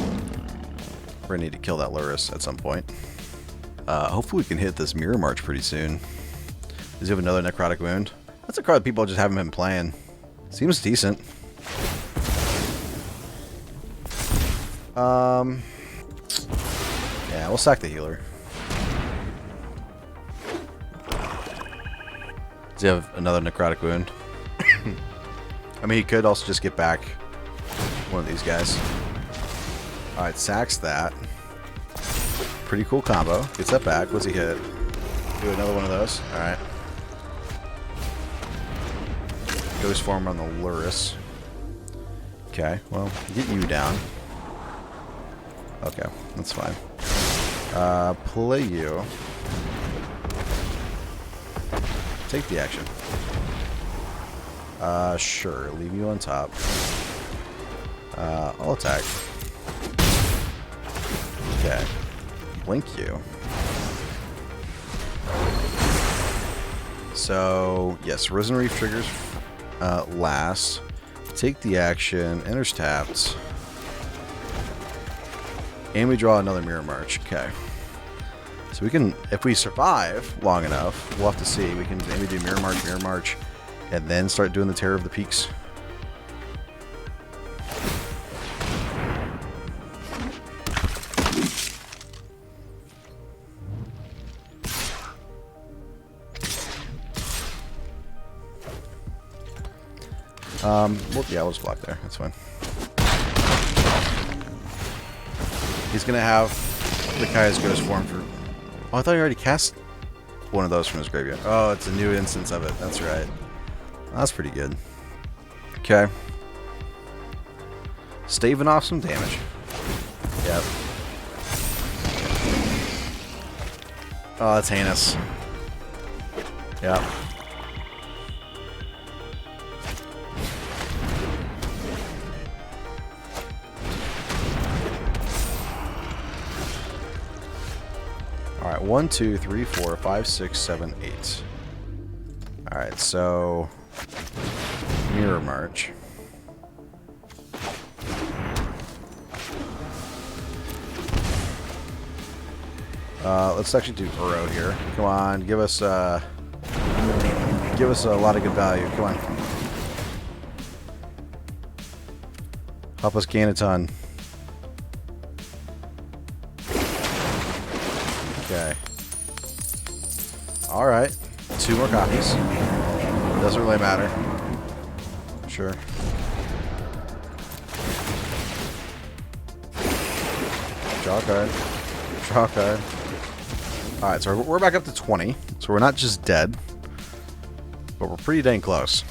A: We're going to need to kill that Lurrus at some point. Hopefully we can hit this Mirror March pretty soon. Does he have another Necrotic Wound? That's a card that people just haven't been playing. Seems decent. Yeah, we'll sack the healer. Does he have another Necrotic Wound? I mean, he could also just get back one of these guys. Alright, sacks that. Pretty cool combo. Gets that back. What's he hit? Do another one of those. Alright. Ghost form on the Lurrus. Okay, well, get you down. Okay, that's fine. Play you. Take the action. Sure. Leave you on top. I'll attack. Okay. Blink you. So, yes, Risen Reef triggers last. Take the action. Enters tapped. And we draw another Mirror March. Okay. So we can, if we survive long enough, we'll have to see. We can maybe do Mirror March, and then start doing the Terror of the Peaks. Well, yeah, we'll just block there. That's fine. He's gonna have the Kaya's Ghost form for... Oh, I thought he already cast one of those from his graveyard. Oh, it's a new instance of it. That's right. That's pretty good. Okay. Staving off some damage. Yep. Oh, that's heinous. Yep. Alright, 1, 2, 3, 4, 5, 6, 7, 8. Alright, so Mirror March. Let's actually do Uro here. Come on, give us a lot of good value. Come on. Help us gain a ton. Okay. Alright. 2 more copies. Doesn't really matter. Sure. Draw a card. Draw a card. Alright, so we're back up to 20. So we're not just dead. But we're pretty dang close.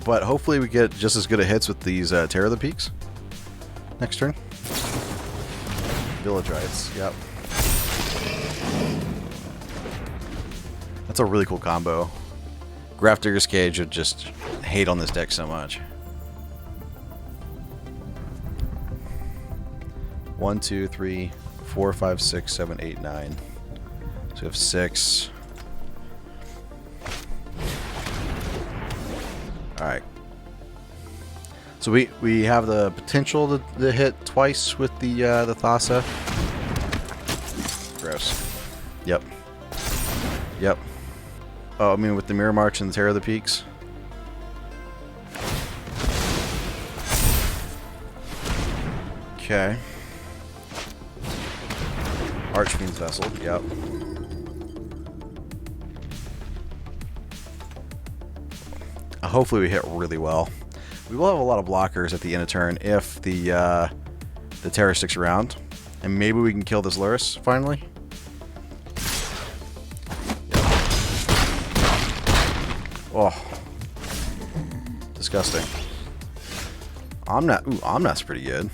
A: But hopefully we get just as good of hits with these Terror of the Peaks. Next turn. Village Rites, yep. That's a really cool combo. Grafdigger's Cage would just hate on this deck so much. 1, 2, 3, 4, 5, 6, 7, 8, 9. So we have 6. Alright. So we have the potential to hit twice with the Thassa. Gross. Yep. Yep. Oh, I mean with the Mirror March and the Terror of the Peaks. Okay. Archfiend's Vessel, yep. Hopefully we hit really well. We will have a lot of blockers at the end of turn if the Terror sticks around. And maybe we can kill this Lurrus finally. Oh. Disgusting. Omnath. Ooh, Omnath's pretty good.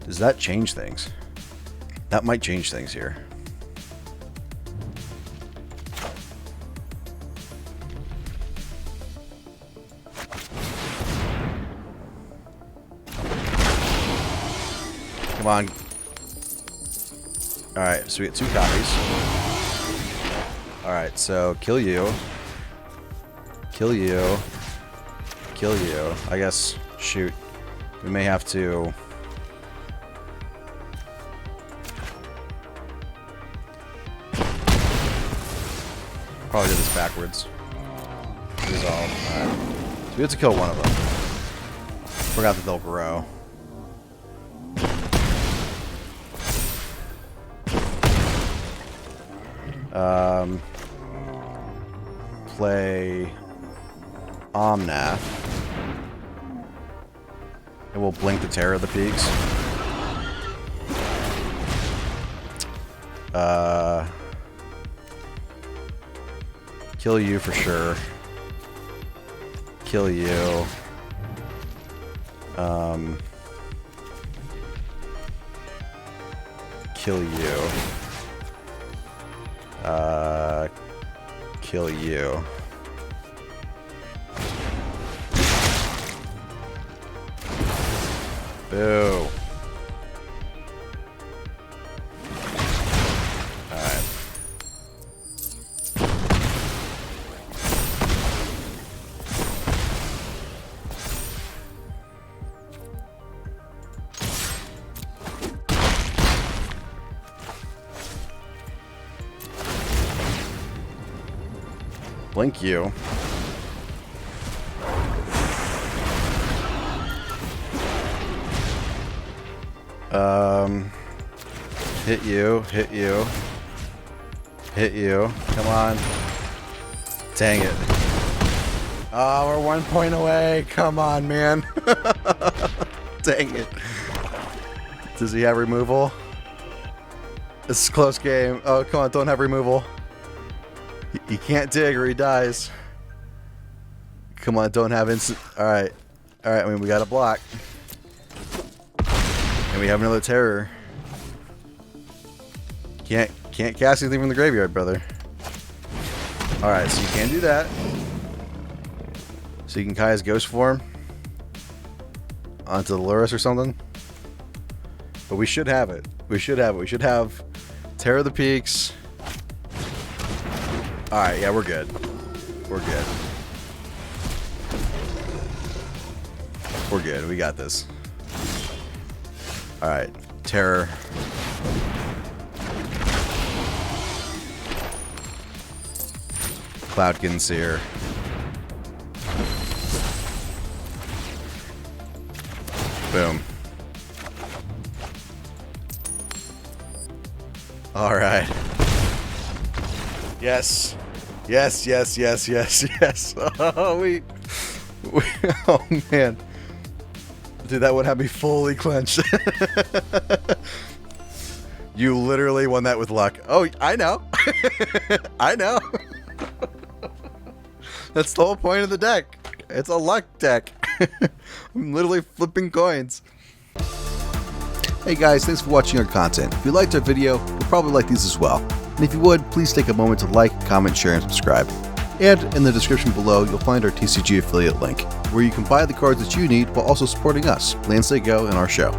A: Does that change things? That might change things here. Come on. Alright, so we get 2 copies. Alright, so kill you. Kill you. Kill you. I guess shoot. We may have to... Probably do this backwards. Resolve. Alright. So we have to kill one of them. Forgot that they'll grow. Play Omnath. And we'll blink the Terror of the Peaks. Kill you for sure. Kill you. Kill you. Kill you. Boo. Alright. Blink you. Hit you, hit you, hit you. Come on. Dang it. Oh, we're 1 point away. Come on, man. Dang it. Does he have removal? This is a close game. Oh, come on, don't have removal. He can't dig or he dies. Come on, don't have instant. Alright. Alright, I mean, we got a block. And we have another terror. Can't cast anything from the graveyard, brother. Alright, so you can do that. So you can Kaya's Ghost form onto the Lurrus or something. But we should have it. We should have it. We should have Terror of the Peaks. Alright, yeah, we're good. We're good. We're good. We got this. Alright, Terror. Cloudkin Seer. Boom. Alright. Yes. Yes, yes, yes, yes, yes. Oh, oh, man. Dude, that would have me fully clenched. You literally won that with luck. Oh, I know. I know. That's the whole point of the deck. It's a luck deck. I'm literally flipping coins. Hey guys, thanks for watching our content. If you liked our video, you'll probably like these as well. And if you would, please take a moment to like, comment, share, and subscribe. And in the description below, you'll find our TCG affiliate link, where you can buy the cards that you need while also supporting us, Lands They Go, and our show.